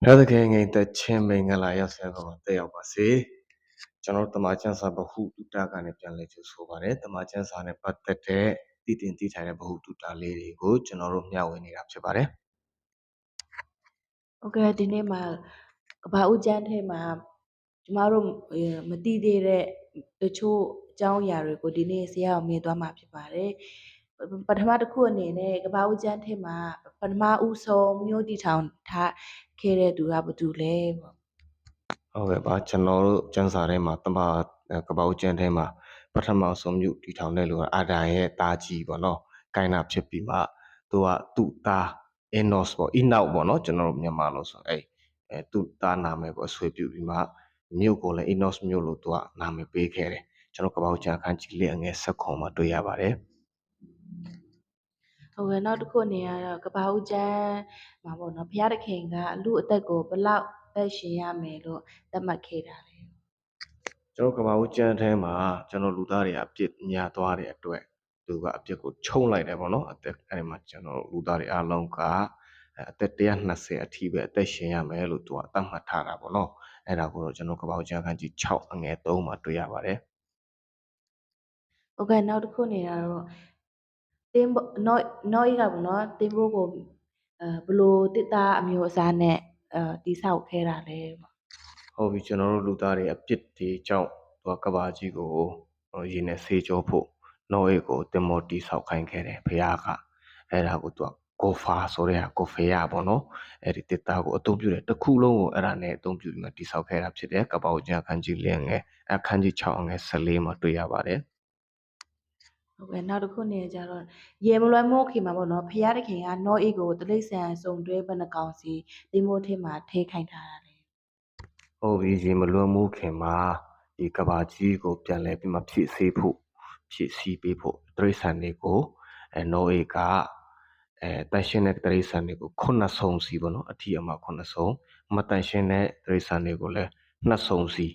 ဘုရားသခင်ငြိမ်သက်ခြင်းမင်္ဂလာရောက်စေပါတက်ရောက်ပါစေကျွန်တော်တမန်ကျမ်းစာဗဟုသုတကနေပြန်လည်ကြိုဆိုပါတယ်တမန်ကျမ်းစာနဲ့ပတ်သက်တဲ့တည်တင်တည်ထိုင်တဲ့ဗဟုသုတလေးတွေကိုကျွန်တော်တို့မျှဝေနေတာဖြစ်ပါတယ်ဟုတ်ကဲ့ဒီနေ့မှာကဘာဦးကျမ်းထဲမှာကျမတို့မသိသေးတဲ့တချို့အကြောင်းအရာတွေကိုဒီနေ့ဆရာအောင်မြင်သွားမှာဖြစ်ပါတယ်ပထမတစ်ခုအနေနဲ့ကဘာဦးကျမ်းထဲမှာပထမဦးဆုံးမြို့တည်ထောင်ထားခဲ့တဲ့သူကဘာတူလဲပေါ့ဟုတ်ကဲ့ပါကျွန်တော်တို့ကျမ်းစာထဲမှာတမန်ကပ္ပဦးကျမ်းထဲမှာပထမဆုံးမြို့တည်ထောင်တဲ့လူကအာဒံရဲ့သားကြီးပေါ့နော်ကိုင်းနာဖြစ်ပြီးမှသူကသူ့သားအင်နော့စ်ပေါ့အီနောက်ပေါ့နော်ကျွန်တော်တို့မြန်မာလို့ဆိုသူ့သားနာမည်ကိုဆွေးပြုပြီးမှမြို့ကိုလည်းအီနော့စ်မြို့လို့သူကနာမည်ပေးခဲ့တယ်ကျွန်တော်ကပ္ပဦးကျမ်းအခန်းကြီးလေးအငယ်7မှာတွေ့ရပါတယ်ဟုတ်ကဲ့နောက်တစ်ခုအနေနဲ့ကဘာဦးကျမ်းမှာပေါ့နော်ဘုရားသခင်ကလူအသက်ကိုဘလောက်သက်ရှင်ရမယ်လို့သတ်မှတ်ခဲ့တာလဲကျွန်တော်ကမ္ဘာဦးကျမ်းထဲမှာကျွန်တော်လူသားတွေအပြစ်များသွားတဲ့အတွက်သူကအပြစ်ကိုချုံလိုက်တယ်ပေါ့နော်အသက်အဲဒီမှာကျွန်တော်လူသားတွေအလုံးကအသက်120အထိပဲအသက်ရှင်ရမယ်လို့သူကသတ်မှတ်ထားတာပေါ့နော်အဲ့ဒါကိုတော့ကျွန်တော်ကမ္ဘာဦးကျမ်းခန်းကြီး6အငယ်3မှာတွေ့ရပါတယ်ဟုတ်ကဲ့နောက်တစ်ခုအနေနဲ့တော့တင်းနော့ဤကပေါ့နော်တင်းဖို့ကိုဘလို့တစ်သားအမျိုးအစားနဲ့တိဆောက်ခဲ့တာလဲပေါ့ဟုတ်ပြီကျွန်တော်တို့လူသားတွေအပြစ်တွေကြောင့်သူကကဘာကြီးကိုရေနဲ့ဆေးကြောဖို့နောအေကိုတင်မောတီဆောက်ခိုင်းခဲ့တယ်ဘုရားကအဲ့ဒါကိုသူကကိုဖာဆိုတဲ့ကိုဖေရပေါ့နော်အဲ့ဒီတစ်သားကိုအသုံးပြုတယ်တစ်ခုလုံးကိုအဲ့ဒါနဲ့အသုံးပြုပြီးမှတိဆောက်ခဲ့တာဖြစ်တယ်ကပ္ပဦးကျမ်းအခန်းကြီး၄ငယ်အခန်းကြီး6အငယ်14မှာတွေ့ရပါတယ်ဟုတ်ကဲ့နောက်တစ်ခုနေကြတော့ရေမလွှဲမိုးခင်မှာပေါ့နော်ဖျားတခင်ကနောအေကိုတိရစ္ဆာန်စုံတွဲဘဏ္ဍကောင်စီတင်းမိုးထဲမှာထိခိုင်ထားတာလေဟုတ်ပြီရေမလွှမ်းမိုးခင်မှာဒီကဘာကြီးကိုပြန်လဲပြီးမှဖြည့်ဆည်းဖို့ဖြည့်ဆည်းပေးဖို့တရိษံတွေကိုနောအေကတန်ရှင်းတဲ့တရိษံတွေကို9ဆုံစီပေါ့နော်အထီအမ9ဆုံမတန်ရှင်းတဲ့တရိษံတွေကိုလည်း2ဆုံစီ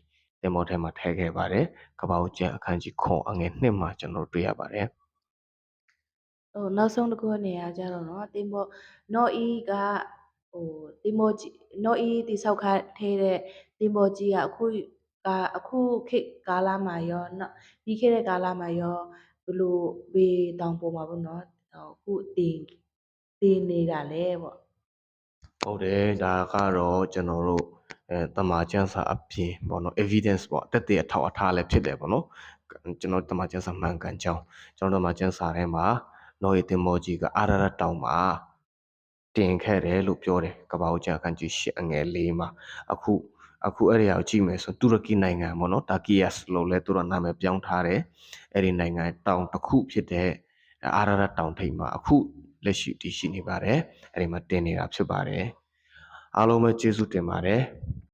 တင်မောထဲမှာထည့်ခဲ့ပါတယ်ကဘာဦးကျမ်းအခန်းကြီး9အငယ်1မှာကျွန်တော်တွေ့ရပါတယ်ဟိုနောက်ဆုံးတစ်ခုအနေရကြတော့နော်တင်းမိုးနောဤကဟိုတင်းမိုးကြီးနောဤတိဆောက်ခထဲတဲ့တင်းမိုးကြီးကအခုခေတ်ကာလမှာရောနော်ပြီးခဲ့တဲ့ကာလမှာရောဘလို့ဘေးတောင်ပေါ်မှာပေါ့နော်အခုတင်နေတာလဲပေါ့ဟုတ်တယ်ဒါကတော့ကျွန်တော်တို့တမာကျန်းစာအပြင်ပေါ့နော် evidence ပေါ့တက်တဲ့အထောက်အထားလည်းဖြစ်တယ်ပေါ့နော်ကျွန်တော်တမာကျန်းစာမှန်ကန်ကြောင်းကျွန်တော်တမာကျန်းစာထဲမှာနော်ရီတင်မောကြီးကအာရရတောင်မှာတင်ခဲ့တယ်လို့ပြောတယ်ကပ္ပဦးကျမ်းအခန်းကြီး8အငယ်4မှာအခုအဲ့ဒီအကိုကြည့်မယ်ဆိုတူရကီနိုင်ငံပေါ့နော်တာကီယတ်လို့လဲသူတို့နာမည်ပြောင်းထားတယ်အဲ့ဒီနိုင်ငံတောင်တစ်ခုဖြစ်တဲ့အာရရတောင်ထိပ်မှာအခုလက်ရှိတည်ရှိနေပါတယ်အဲ့ဒီမှာတင်နေတာဖြစ်ပါတယ်အားလုံးပဲကျေးဇူးတင်ပါတယ်